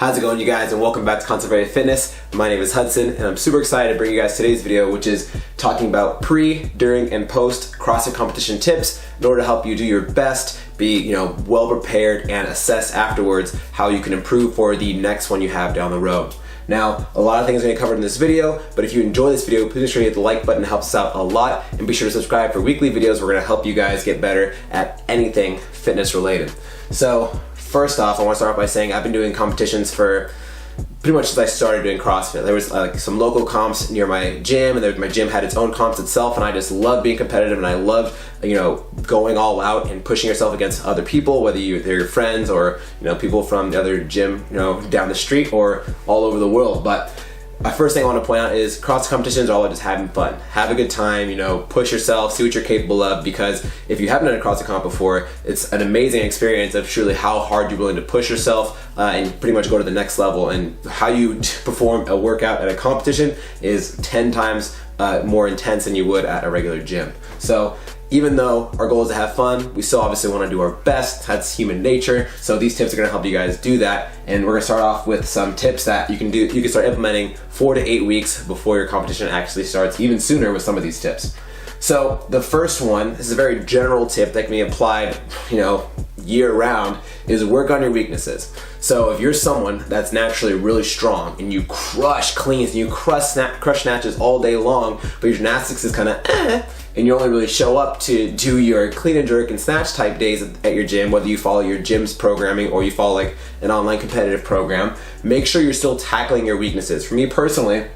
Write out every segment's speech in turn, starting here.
How's it going, you guys, and welcome back to ConstantlyVariedFitness. My name is Hudson, and I'm super excited to bring you guys today's video, which is talking about pre, during, and post CrossFit competition tips in order to help you do your best, be well prepared, and assess afterwards how you can improve for the next one you have down the road. Now, a lot of things are going to be covered in this video, but if you enjoy this video, please make sure you hit the like button. It helps us out a lot, and be sure to subscribe for weekly videos. We're going to help you guys get better at anything fitness related. So, first off, I want to start off by saying I've been doing competitions for pretty much since I started doing CrossFit. There was some local comps near my gym, and my gym had its own comps itself, and I just love being competitive, and I love going all out and pushing yourself against other people, whether they're your friends or people from the other gym down the street or all over the world. But my first thing I want to point out is CrossFit competitions are all about just having fun. Have a good time, push yourself, see what you're capable of, because if you haven't done a CrossFit comp before, it's an amazing experience of truly how hard you're willing to push yourself and pretty much go to the next level. And how you perform a workout at a competition is 10 times more intense than you would at a regular gym. So even though our goal is to have fun, we still obviously want to do our best. That's human nature. So these tips are going to help you guys do that. And we're going to start off with some tips that you can start implementing 4 to 8 weeks before your competition actually starts, even sooner with some of these tips. So the first one, this is a very general tip that can be applied, year round, is work on your weaknesses. So if you're someone that's naturally really strong and you crush cleans and you crush snatches all day long, but your gymnastics is kind of and you only really show up to do your clean and jerk and snatch type days at your gym, whether you follow your gym's programming or you follow like an online competitive program, make sure you're still tackling your weaknesses. For me personally,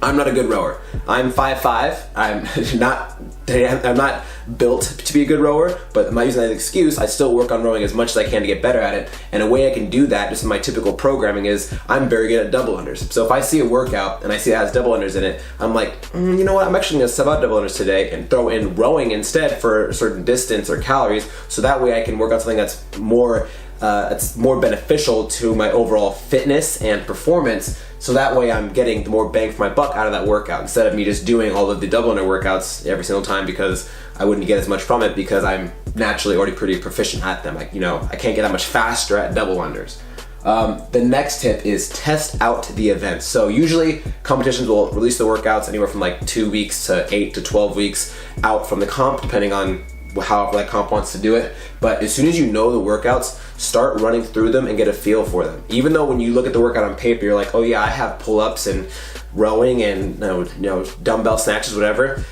I'm not a good rower. I'm 5'5". I'm not built to be a good rower, but I'm not using that as an excuse. I still work on rowing as much as I can to get better at it. And a way I can do that, just in my typical programming, is I'm very good at double unders. So if I see a workout and I see it has double unders in it, I'm like, you know what? I'm actually going to sub out double unders today and throw in rowing instead for a certain distance or calories. So that way I can work on something that's more beneficial to my overall fitness and performance. So that way I'm getting the more bang for my buck out of that workout, instead of me just doing all of the double under workouts every single time, because I wouldn't get as much from it because I'm naturally already pretty proficient at them. I can't get that much faster at double unders. The next tip is test out the events. So usually competitions will release the workouts anywhere from like 2 weeks to 8 to 12 weeks out from the comp, depending on however that comp wants to do it. But as soon as you know the workouts, start running through them and get a feel for them. Even though when you look at the workout on paper, you're like, oh yeah, I have pull-ups and rowing and dumbbell snatches, whatever.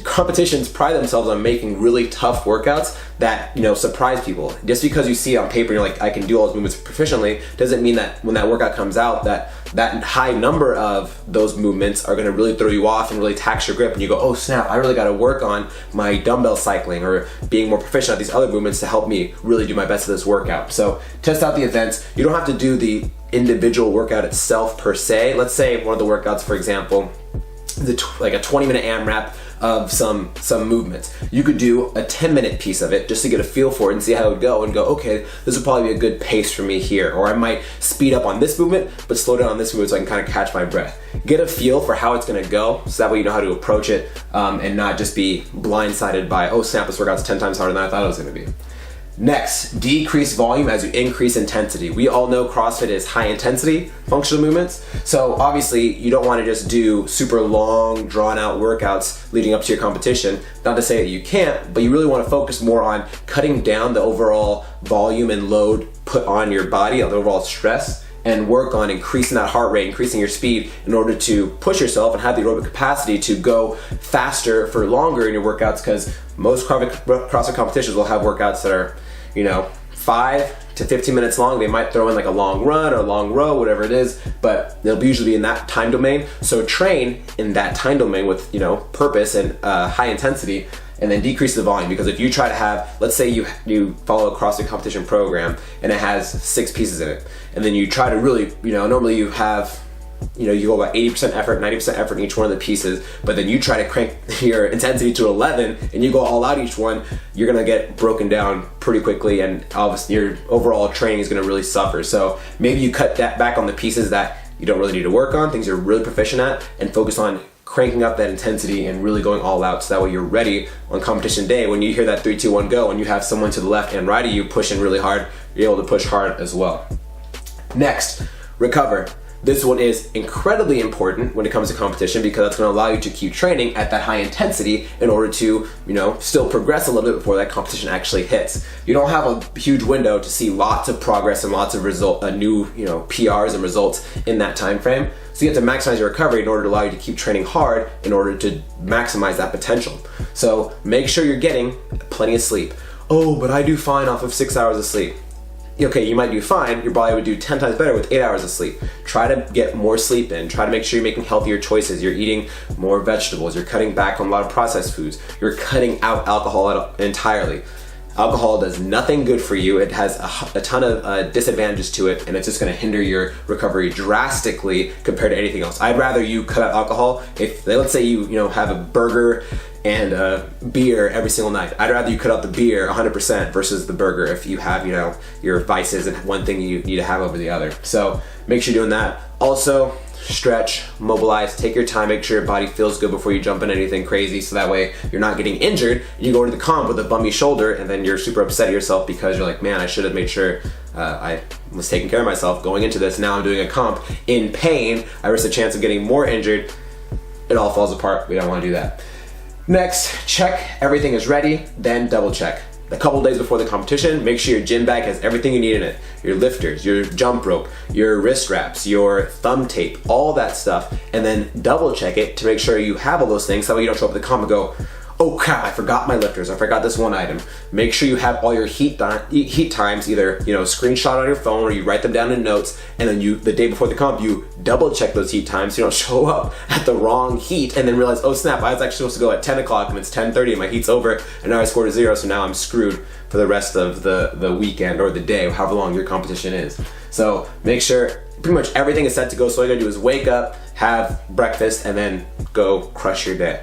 Competitions pride themselves on making really tough workouts that surprise people. Just because you see it on paper, you're like, I can do all those movements proficiently, doesn't mean that when that workout comes out, that high number of those movements are going to really throw you off and really tax your grip, and you go, oh snap, I really got to work on my dumbbell cycling or being more proficient at these other movements to help me really do my best at this workout. So test out the events. You don't have to do the individual workout itself per se. Let's say one of the workouts, for example, like a 20-minute AMRAP of some movements. You could do a 10-minute piece of it just to get a feel for it and see how it would go, and go, okay, this would probably be a good pace for me here. Or I might speed up on this movement, but slow down on this movement so I can kind of catch my breath. Get a feel for how it's gonna go, so that way you know how to approach it and not just be blindsided by, oh snap, this workout's 10 times harder than I thought it was gonna be. Next, decrease volume as you increase intensity. We all know CrossFit is high intensity functional movements. So obviously you don't want to just do super long, drawn out workouts leading up to your competition. Not to say that you can't, but you really want to focus more on cutting down the overall volume and load put on your body, the overall stress, and work on increasing that heart rate, increasing your speed in order to push yourself and have the aerobic capacity to go faster for longer in your workouts, because most CrossFit competitions will have workouts that are 5 to 15 minutes long. They might throw in like a long run or a long row, whatever it is, but they'll usually be in that time domain. So train in that time domain with purpose and high intensity, and then decrease the volume. Because if you try to have, let's say you follow a CrossFit competition program and it has 6 pieces in it, and then you try to really, normally you have, you go about 80% effort, 90% effort in each one of the pieces, but then you try to crank your intensity to 11 and you go all out each one, you're gonna get broken down pretty quickly, and obviously your overall training is gonna really suffer. So maybe you cut that back on the pieces that you don't really need to work on, things you're really proficient at, and focus on cranking up that intensity and really going all out, so that way you're ready on competition day. When you hear that 3, 2, 1 go and you have someone to the left and right of you pushing really hard, you're able to push hard as well. Next, recover. This one is incredibly important when it comes to competition because that's going to allow you to keep training at that high intensity in order to, still progress a little bit before that competition actually hits. You don't have a huge window to see lots of progress and lots of new, PRs and results in that time frame. So you have to maximize your recovery in order to allow you to keep training hard in order to maximize that potential. So make sure you're getting plenty of sleep. Oh, but I do fine off of 6 hours of sleep. Okay, you might do fine, your body would do 10 times better with 8 hours of sleep. Try to get more sleep in, try to make sure you're making healthier choices, you're eating more vegetables, you're cutting back on a lot of processed foods, you're cutting out alcohol entirely. Alcohol does nothing good for you, it has a ton of disadvantages to it, and it's just gonna hinder your recovery drastically compared to anything else. I'd rather you cut out alcohol. If, let's say you have a burger and a beer every single night. I'd rather you cut out the beer 100% versus the burger if you have, your vices and one thing you need to have over the other. So make sure you're doing that. Also, stretch, mobilize, take your time, make sure your body feels good before you jump in anything crazy so that way you're not getting injured and you go into the comp with a bummy shoulder and then you're super upset at yourself because you're like, man, I should have made sure I was taking care of myself going into this. Now I'm doing a comp in pain. I risk the chance of getting more injured. It all falls apart. We don't want to do that. Next, check everything is ready, then double check. A couple days before the competition, make sure your gym bag has everything you need in it. Your lifters, your jump rope, your wrist wraps, your thumb tape, all that stuff, and then double check it to make sure you have all those things so that way you don't show up at the comp and go, oh crap, I forgot my lifters, I forgot this one item. Make sure you have all your heat times, either screenshot on your phone or you write them down in notes, and then the day before the comp, you double check those heat times so you don't show up at the wrong heat and then realize, oh snap, I was actually supposed to go at 10 o'clock and it's 10:30 and my heat's over and now I scored a 0, so now I'm screwed for the rest of the weekend or the day, however long your competition is. So make sure pretty much everything is set to go, so all you gotta do is wake up, have breakfast, and then go crush your day.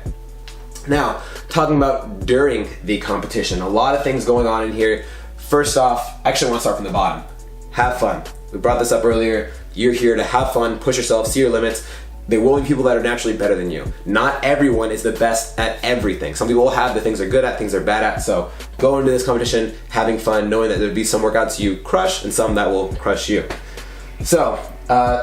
Now, talking about during the competition, a lot of things going on in here. First off, actually I want to start from the bottom. Have fun. We brought this up earlier. You're here to have fun, push yourself, see your limits. There will be people that are naturally better than you. Not everyone is the best at everything. Some people will have the things they're good at, things they're bad at. So go into this competition having fun, knowing that there'll be some workouts you crush and some that will crush you. So,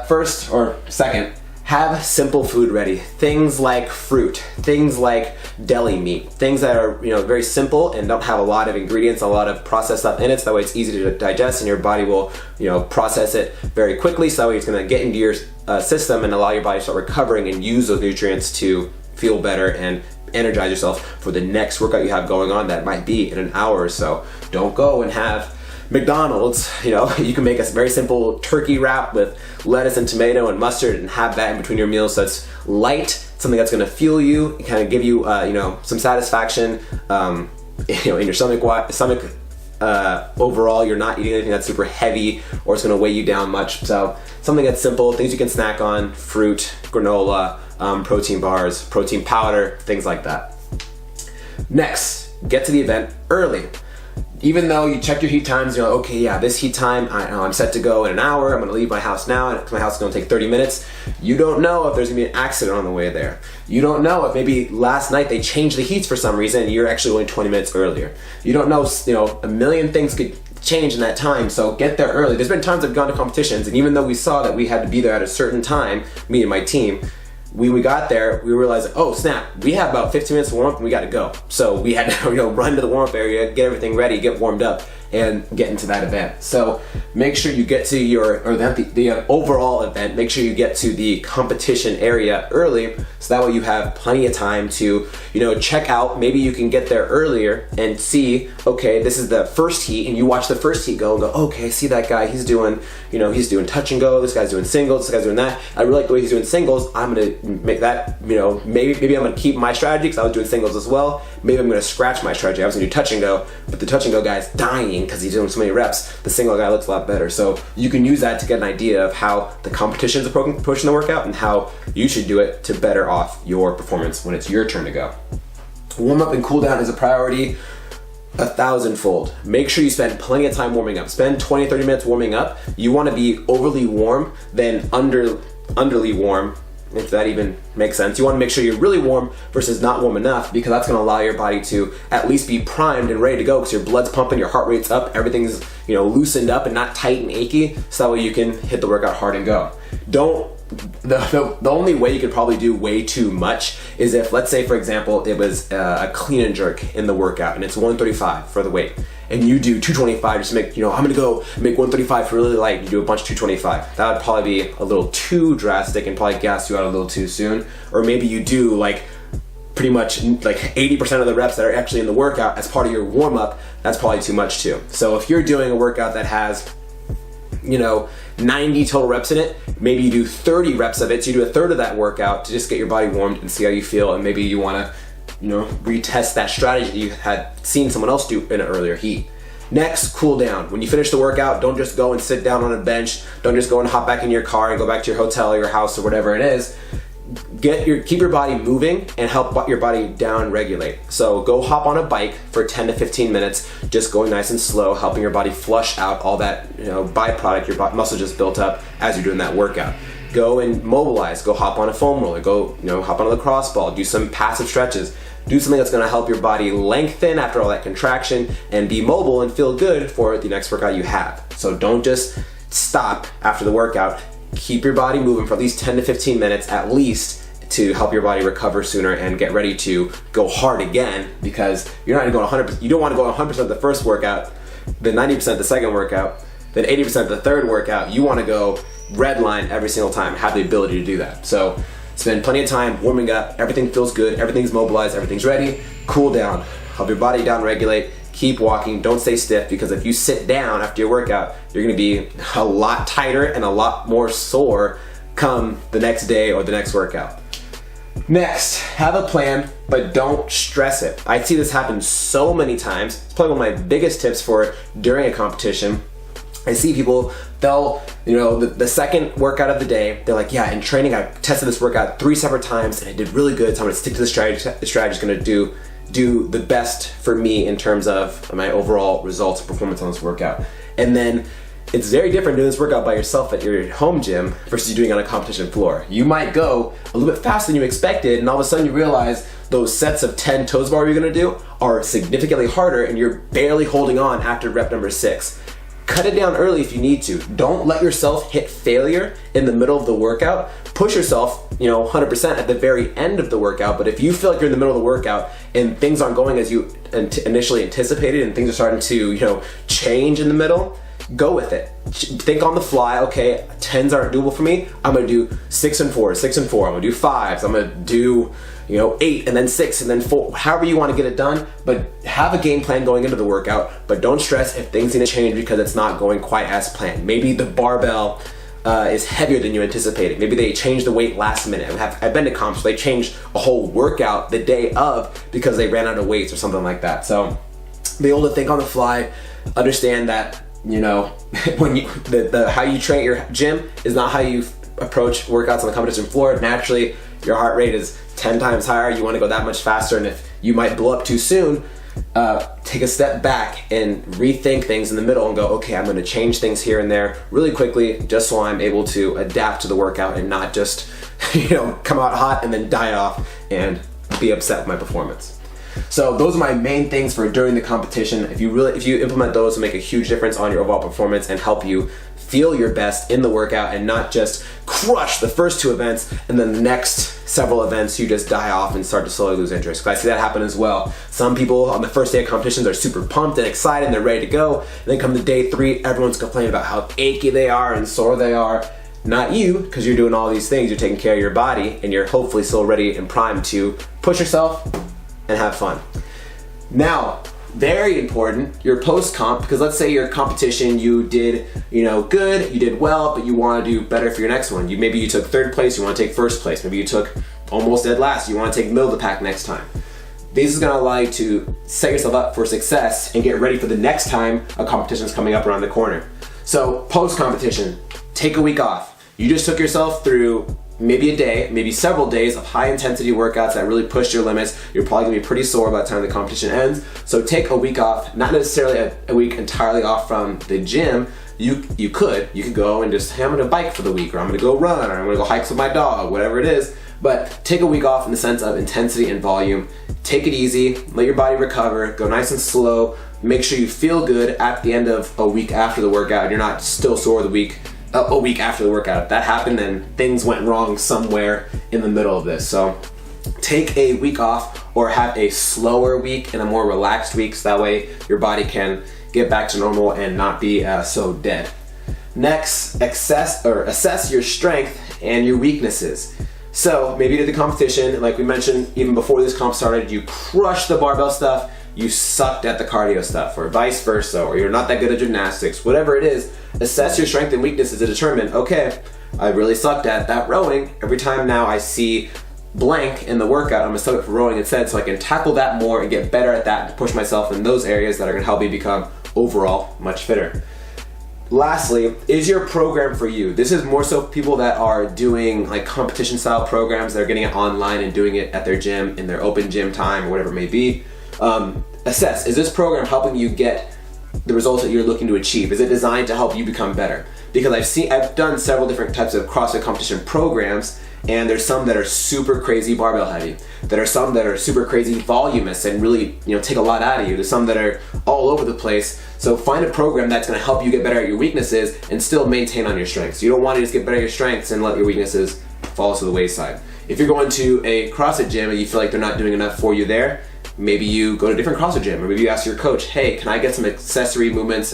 first or second, have simple food ready. Things like fruit, things like deli meat, things that are very simple and don't have a lot of ingredients, a lot of processed stuff in it, so that way it's easy to digest and your body will process it very quickly, so that way it's going to get into your system and allow your body to start recovering and use those nutrients to feel better and energize yourself for the next workout you have going on that might be in an hour or so. Don't go and have McDonald's. You can make a very simple turkey wrap with lettuce and tomato and mustard and have that in between your meals, so it's light, something that's going to fuel you, kind of give you some satisfaction in your stomach. Overall, you're not eating anything that's super heavy or it's going to weigh you down much. So something that's simple, things you can snack on, fruit, granola, protein bars, protein powder, things like that. Next, get to the event early. Even though you check your heat times, you're like, okay, yeah, this heat time, I'm set to go in an hour, I'm gonna leave my house now, and my house is gonna take 30 minutes. You don't know if there's gonna be an accident on the way there. You don't know if maybe last night they changed the heats for some reason and you're actually only 20 minutes earlier. You don't know, a million things could change in that time, so get there early. There's been times I've gone to competitions, and even though we saw that we had to be there at a certain time, me and my team, when we got there, we realized, oh snap, we have about 15 minutes to warm up and we gotta go. So we had to run to the warm up area, get everything ready, get warmed up, and get into that event. So make sure you get to the overall event, make sure you get to the competition area early, so that way you have plenty of time to check out. Maybe you can get there earlier and see, okay, this is the first heat, and you watch the first heat go and go, okay, I see that guy, he's doing touch and go, this guy's doing singles, this guy's doing that. I really like the way he's doing singles. I'm gonna make that, maybe I'm gonna keep my strategy because I was doing singles as well. Maybe I'm gonna scratch my strategy. I was gonna do touch and go, but the touch and go guy's dying because he's doing so many reps. The single guy looks a lot better. So you can use that to get an idea of how the competition's approaching the workout and how you should do it to better off your performance when it's your turn to go. Warm up and cool down is a priority 1,000-fold. Make sure you spend plenty of time warming up. Spend 20-30 minutes warming up. You want to be overly warm than underly warm, if that even makes sense. You want to make sure you're really warm versus not warm enough, because that's going to allow your body to at least be primed and ready to go, because your blood's pumping, your heart rate's up, everything's loosened up and not tight and achy, so that way you can hit the workout hard and go. The only way you could probably do way too much is if, let's say for example, it was a clean and jerk in the workout and it's 135 for the weight, and you do 225 just to make, I'm gonna go make 135 for really light, you do a bunch of 225. That would probably be a little too drastic and probably gas you out a little too soon. Or maybe you do like pretty much like 80% of the reps that are actually in the workout as part of your warm-up. That's probably too much too. So if you're doing a workout that has 90 total reps in it, maybe you do 30 reps of it, so you do a third of that workout to just get your body warmed and see how you feel, and maybe you want to retest that strategy that you had seen someone else do in an earlier heat. Next, cool down. When you finish the workout, don't just go and sit down on a bench, don't just go and hop back in your car and go back to your hotel or your house or whatever it is. Keep your body moving and help your body down regulate. So go hop on a bike for 10 to 15 minutes, just going nice and slow, helping your body flush out all that byproduct your muscle just built up as you're doing that workout. Go and mobilize, go hop on a foam roller, go hop on a lacrosse ball, do some passive stretches, do something that's going to help your body lengthen after all that contraction and be mobile and feel good for the next workout you have. So don't just stop after the workout. Keep your body moving for at least 10 to 15 minutes at least to help your body recover sooner and get ready to go hard again, because you're not going to go 100%. You don't want to go 100% the first workout, then 90% the second workout, then 80% the third workout. You want to go red line every single time, have the ability to do that. So spend plenty of time warming up, everything feels good, everything's mobilized, everything's ready, cool down, help your body down regulate. Keep walking, don't stay stiff, because if you sit down after your workout, you're gonna be a lot tighter and a lot more sore come the next day or the next workout. Next, have a plan, but don't stress it. I see this happen so many times. It's probably one of my biggest tips for during a competition. I see people, they'll, the second workout of the day, they're like, yeah, in training, I tested this workout 3 separate times and I did really good, so I'm gonna stick to the strategy. The strategy's gonna do the best for me in terms of my overall results and performance on this workout. And then it's very different doing this workout by yourself at your home gym versus you doing it on a competition floor. You might go a little bit faster than you expected, and all of a sudden you realize those sets of 10 toes bar you're gonna do are significantly harder and you're barely holding on after rep number 6. Cut it down early if you need to. Don't let yourself hit failure in the middle of the workout. Push yourself, 100% at the very end of the workout. But if you feel like you're in the middle of the workout and things aren't going as you initially anticipated and things are starting to, change in the middle, go with it. Think on the fly, okay, 10s aren't doable for me. I'm gonna do 6 and 4, 6 and 4. I'm gonna do 5s. I'm gonna do 8 and then 6 and then 4, however you want to get it done, but have a game plan going into the workout, but don't stress if things need to change because it's not going quite as planned. Maybe the barbell is heavier than you anticipated. Maybe they changed the weight last minute. I've been to comps, so they changed a whole workout the day of because they ran out of weights or something like that. So be able to think on the fly, understand that, when how you train at your gym is not how you approach workouts on the competition floor. Naturally, your heart rate is 10 times higher. You want to go that much faster, and if you might blow up too soon, take a step back and rethink things in the middle and go, okay, I'm going to change things here and there really quickly just so I'm able to adapt to the workout and not just come out hot and then die off and be upset with my performance. So those are my main things for during the competition. If you implement those, it'll make a huge difference on your overall performance and help you feel your best in the workout and not just crush the first 2 events and then the next several events you just die off and start to slowly lose interest. Because I see that happen as well. Some people on the first day of competitions are super pumped and excited and they're ready to go. And then come to day 3, everyone's complaining about how achy they are and sore they are. Not you, because you're doing all these things. You're taking care of your body and you're hopefully still ready and primed to push yourself and have fun. Now, very important, your post-comp, because let's say your competition, you did, good, you did well, but you want to do better for your next one. Maybe you took 3rd place, you want to take 1st place. Maybe you took almost dead last, you want to take middle of the pack next time. This is going to allow you to set yourself up for success and get ready for the next time a competition is coming up around the corner. So post-competition, take a week off. You just took yourself through maybe a day, maybe several days of high intensity workouts that really pushed your limits. You're probably gonna be pretty sore by the time the competition ends. So take a week off, not necessarily a week entirely off from the gym. You could go and just, hey, I'm gonna bike for the week, or I'm gonna go run, or I'm gonna go hike with my dog, whatever it is. But take a week off in the sense of intensity and volume. Take it easy, let your body recover, go nice and slow, make sure you feel good at the end of a week after the workout and you're not still sore a week after the workout. If that happened, then things went wrong somewhere in the middle of this. So take a week off or have a slower week and a more relaxed week so that way your body can get back to normal and not be so dead. Next, assess your strength and your weaknesses. So maybe you did the competition, like we mentioned, even before this comp started, you crushed the barbell stuff, you sucked at the cardio stuff, or vice versa, or you're not that good at gymnastics. Whatever it is, assess your strength and weaknesses to determine, okay, I really sucked at that rowing. Every time now I see blank in the workout, I'm gonna start for rowing instead, so I can tackle that more and get better at that and push myself in those areas that are gonna help me become overall much fitter. Lastly, is your program for you? This is more so people that are doing like competition style programs that are getting it online and doing it at their gym in their open gym time or whatever it may be. Assess, is this program helping you get the results that you're looking to achieve? Is it designed to help you become better? Because I've done several different types of CrossFit competition programs, and there's some that are super crazy barbell heavy. There are some that are super crazy voluminous and really, take a lot out of you. There's some that are all over the place. So find a program that's gonna help you get better at your weaknesses and still maintain on your strengths. You don't want to just get better at your strengths and let your weaknesses fall to the wayside. If you're going to a CrossFit gym and you feel like they're not doing enough for you there, maybe you go to a different CrossFit gym, or maybe you ask your coach, hey, can I get some accessory movements,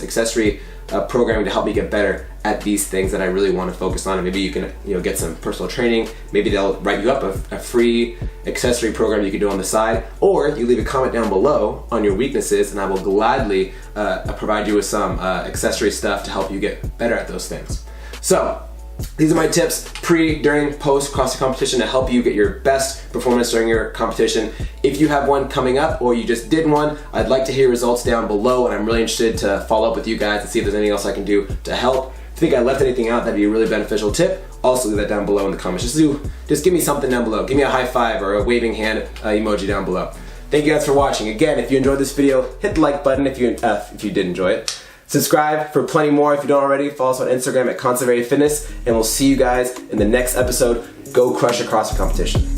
programming to help me get better at these things that I really want to focus on? And maybe you can get some personal training. Maybe they'll write you up a free accessory program you can do on the side, or you leave a comment down below on your weaknesses and I will gladly provide you with some accessory stuff to help you get better at those things. So these are my tips pre, during, post CrossFit competition to help you get your best performance during your competition. If you have one coming up or you just did one, I'd like to hear results down below, and I'm really interested to follow up with you guys and see if there's anything else I can do to help. If you think I left anything out, that'd be a really beneficial tip. Also leave that down below in the comments. Just give me something down below. Give me a high five or a waving hand emoji down below. Thank you guys for watching. Again, if you enjoyed this video, hit the like button if you did enjoy it. Subscribe for plenty more if you don't already. Follow us on Instagram at ConstantlyVariedFitness, and we'll see you guys in the next episode. Go crush your CrossFit competition.